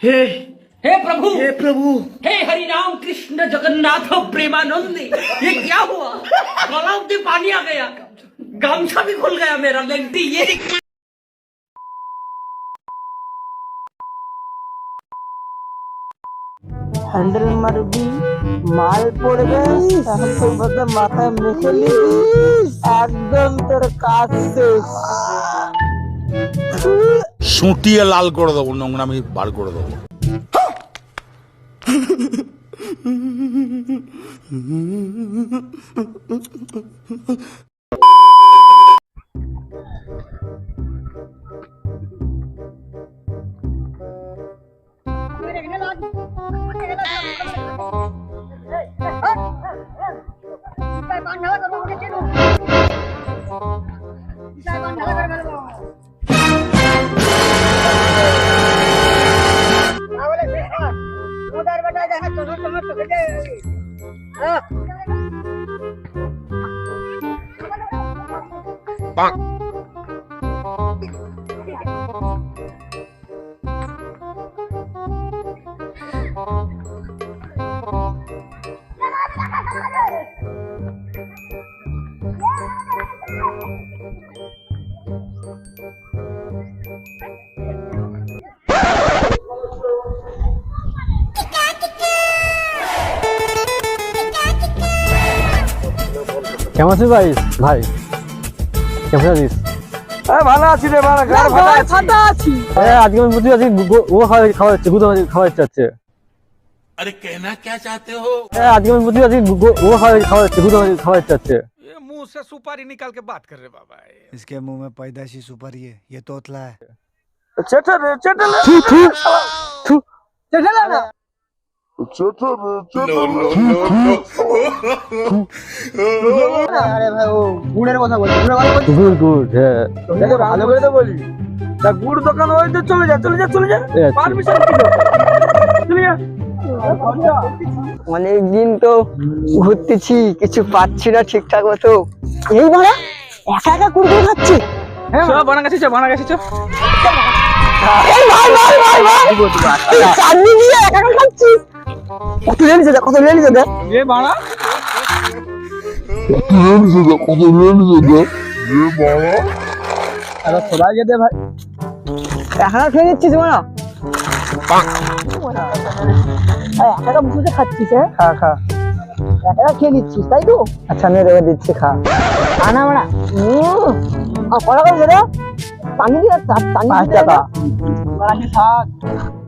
हे हे प्रभु, हे प्रभु, हे हरि राम कृष्ण जगन्नाथ प्रेमानंद, ये क्या हुआ? गला में पानी आ गया, गामछा भी खुल गया मेरा। लेंटी ये হ্যান্ডেল মারবি, মাল পড়বে, তারপর বলতে মাথায় মেখে নিবি, একদম তোর কাজ শেষ। সুটিয়ে লাল করে দেবো, নোংরামি বার করে দেবো। কেমন আছিস ভাই? ভাই কেমন আছিস? ভালো আছি রে, ভালো ফাটা আছি। আজকে আমি বুঝতে পারছি ও খাওয়া হচ্ছে, গুঁতো খাওয়া হচ্ছে। আরে कहना क्या चाहते हो? আজকে আমি বুঝতে পারছি ও খাওয়া হচ্ছে, গুঁতো খাওয়া হচ্ছে। ये मुंह से सुपारी निकाल के बात कर रहे बाबा। इसके मुंह में पैदाइशी सुपारी है, ये तोतला है। চেটে রে, চেটে লে, থু থু থু। চেটে লে না। আরে ভাই, ও গুড়ের কথা বলছি, গুড়ের কথা বলছি। গুড গুড, হ্যাঁ দেখো ভালো করে তো বলি। তা গুড় দোকান ওই তো চলে যা, চলে যা, চলে যা। পারমিশন কি দাও? চলে যা। অনেকদিন তো ঘুরতেছি, কিছু পাচ্ছি না ঠিকঠাক মতো। এই মানে একা একা কুড়কুড়ে খাচ্ছি। চল বানা গেছে, চল বানা গেছে, চল। এই ভাই ভাই ভাই ভাই, চাটনি দিয়ে একা একা খাচ্ছি। কত লেনি দে, কত লেনি দে। ये बाना আরে সবাই দে ভাই, একা একা খেয়ে নিচ্ছিস মানে? একা একা বসে খাচ্ছিস? হ্যাঁ খা খা, একা একা খেয়ে নিচ্ছিস তাই তো? আচ্ছা আমি রেখে দিচ্ছি, খা। আনা মানে কটা করে দে, পানি দিয়ে পানি 5 টাকা বাড়াকে থাক।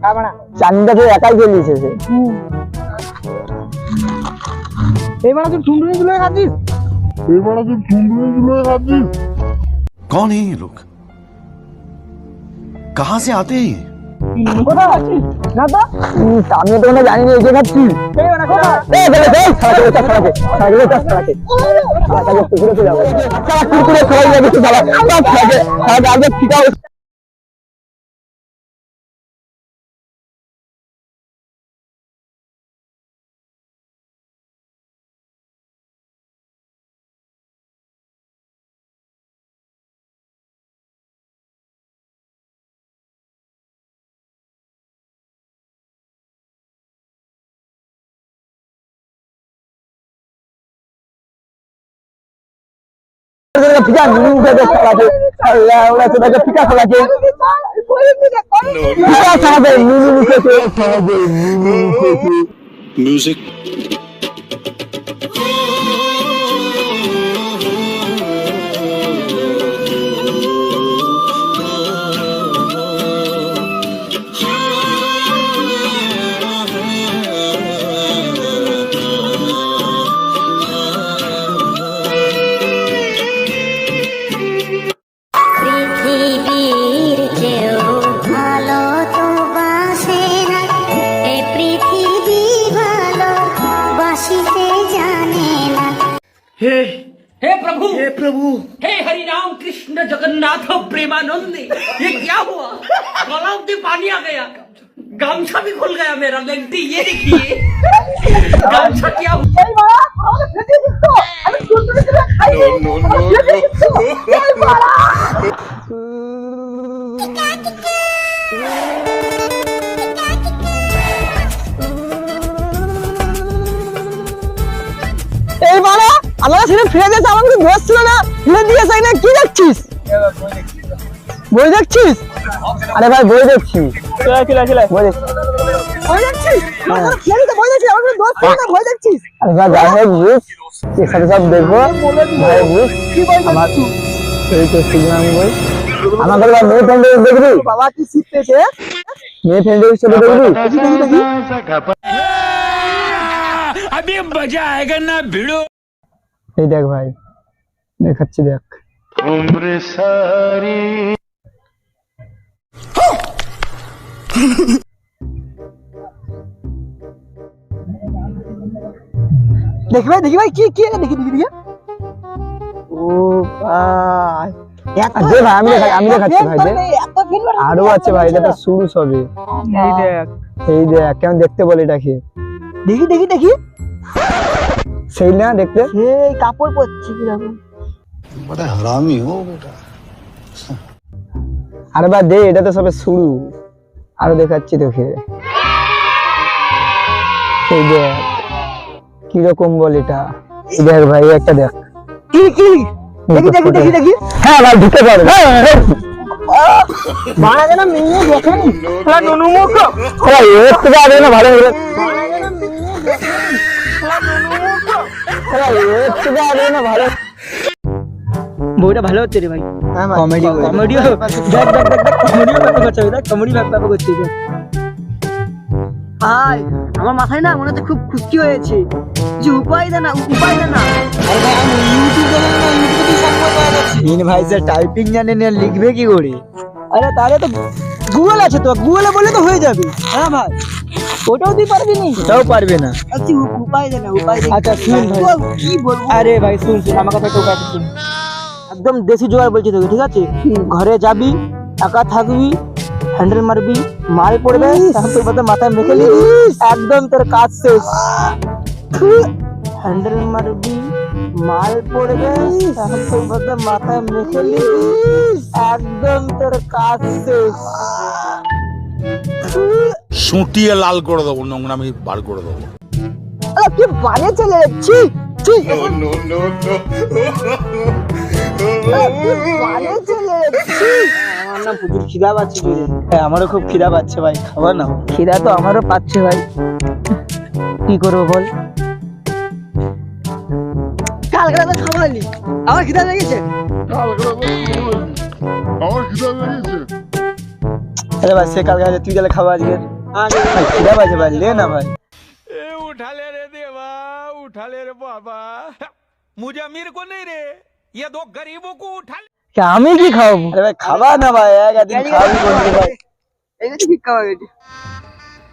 খা মানে চাটনিটা তো একাই খেয়ে নিয়েছে সে। এই মানে তুই টুনটুনি গুলো খাচ্ছিস? कौन है ये लोग? कहाँ से आते हैं ये? কোথায় আছিস? না তো আমি তো কোনো জানি না, এই যে খাচ্ছি। এই মানে কোথায়? এই বলে দে, ছাড়াকে ছাড়াকে ছাড়াকে ছাড়াকে ছাড়াকে পুকুরে চলে যাবে। ছাড়া পুকুরে সবাই যাবে তো যাবে। ছাড়াকে ছাড়াকে আগে ঠিকাও। পিঠা নুনু দে ছাড়াকে, আল্লাহ ওরা তোকে পিঠা ছাড়াকে পিঠা ছাড়াকে নুনু খেতে ছাড়াকে নুনু খেতে। म्यूजिक পৃথিবীর চেয়েও ভালো তো বাসে না, এ পৃথিবী ভালো বাসিতে জানে না। हे प्रभु, हे प्रभु, हे हरि राम कृष्ण जगन्नाथ प्रेमानंद, ये क्या हुआ? गला में पानी आ गया, गामछा भी खुल गया मेरा। लेंटी ये देखिए, गामछा क्या हुआ? এই মারা আমাকে ফেটে দিচ্ছ, আমি টুনটুনি গুলো খাই। এই মারা Thank you. আমাকে সেটা ফিরে দিয়েছে, আমাকে তো দোষ ছিল না, ফিরে দিয়েছে না। কি দেখছিস? বই দেখছিস? আরে ভাই বই দেখছি, বই দেখছিস? বই দেখছিস? আমাকে দোষ ছিল না, বই দেখছিস? আরে ভাই যাই হোক বুঝ, এর সাথে সব দেখবো ভাই বুঝ। কি বই দেখছিস? এই তো সিগন্যাল বই। আমাকে মেয়ে ফ্রেন্ডের দেখবি? বাবা কি শিখতেছে? মেয়ে ফ্রেন্ডের সাথে দেখবি? দেখি। अभी मजा आएगा ना भिड़ो। এই দেখ ভাই, দেখাচ্ছি দেখ। দেখি ভাই কি কি দেখি ও ভাই দে ভাই, আমি দেখাচ্ছি ভাই, দে আরো আছে ভাই, এটা তো শুরু সবে। এই দেখ কেমন দেখতে বলে এটাকে। দেখি সেই না দেখতে, সেই কাপড় পরছি কিরকম। बड़ा हरामी हो बेटा। আরে ভাই দে, এটা তো সবে শুরু, আরো দেখাচ্ছি তোকে। এই দেখ কিরকম বল এটা। এই দেখ ভাই একটা দেখ। কি দেখি। হ্যাঁ ভাই ঢুকে পারো। বাড়া যেন মেয়ে দেখেন নুনু মুখ একটু আগে না ভালো করে বইটা ভালো হচ্ছে রে ভাই। কমেডি ব্যাপার করছে। ভাই আমার মাথায় না মনে হচ্ছে খুব খুশি হয়েছে, যে উপায় দে না। আরে ভাই আমি ইউটিউব ভাই স্যার টাইপিং জানে না, লিখবে কি করে? আরে তাহলে তো গুগল আছে, তো গুগলে বলে তো হয়ে যাবে। হ্যাঁ ভাই ওটাও তুই পারবি না? ওটাও পারবে না। আচ্ছা উপায় দে না, উপায় দে। আচ্ছা শুন কি বলবো। আরে ভাই শুন আমার কথা তো উপায় শুন, একদম দেশি জোগাড় বলছি তোকে, ঠিক আছে? ঘরে যাবি, একা থাকবি, হ্যান্ডেল মারবি, মাল পড়বে, তখন তোর মধ্যে মাথায় মেখে নিবি, একদম তোর কাজ শেষ। হ্যান্ডেল মারবি, মাল পড়বে, তখন তোর মধ্যে মাথায় মেখে নিবি, একদম তোর কাজ শেষ। সুটিয়ে লাল করে দেবো, নোংরামি বার করে দেবো। কি বাজে চলে যাচ্ছি। আমার না প্রচুর খিদা পাচ্ছে। হ্যাঁ আমারও খুব খিদা পাচ্ছে ভাই, খাবার না? খিদা তো আমারও পাচ্ছে ভাই, কি করবো বল? কালকে তো খাওয়ালি, আমার খিদা লেগেছে। আরে ভাই সে কালকে তুই গেলে খাওয়া আজকে খিদা পাচ্ছে ভাই, লে না ভাই। उठा ले रे देवा, उठा ले रे बाबा, मुझे अमीर को नहीं रे, ये दो गरीबों को उठा ले। আমি কি খাওয়াবো? আরে ভাই খাবা না ভাই, একদিন খাবি বলতে ভাই। এই যে ঠিক খাওয়া গেছে,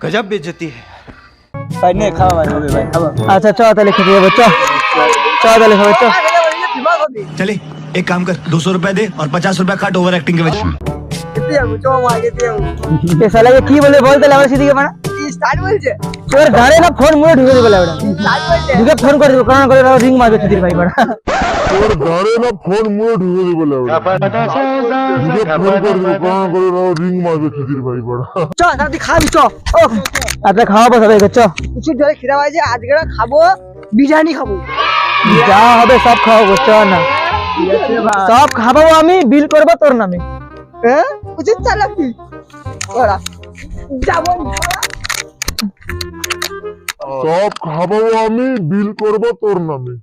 गजब बेइज्जती है। ভাই নে খাওয়া ভাই, হবে ভাই খাওয়া। আচ্ছা চ তাহলে খেতে যাবো, চ তাহলে হবে, চ। चले एक काम कर, 200 रुपए दे और 50 रुपए काट ओवर एक्टिंग के वजह। খেতে যাবো, চ আগে খেতে যাবো। এ শালাকে কি বলে বল তাহলে আমার সেদিকে মানা স্টার্ট বলছে। তোর ঘরে না ফোন মুড়ে ঢুকে দেবে ওটা, স্টার্ট বলছে। ঢুকে ফোন করে দেবো, কারণ করে রিং মারবে সুধীর ভাই বড়। তোর ঘরে না ফোন মুড়ে ঢুকে দেবে লাউডা, ঢুকে ফোন করে দেবো, কারণ করে রিং মারবে সুধীর ভাই বড়। চ তুই খাবি, চ। আচ্ছা খাওয়াবো সবাই, চ। কিছু জলে খিদা পাইছে, আজকে খাবো বিরিয়ানি খাবো, যা হবে সব খাওয়াবো, চ না। সব খাবো আমি, বিল করবো তোর নামে। হ্যাঁ উচিত চালাকি ওরা যাবো, সব খাবো আমি, বিল করবো তোর নামে।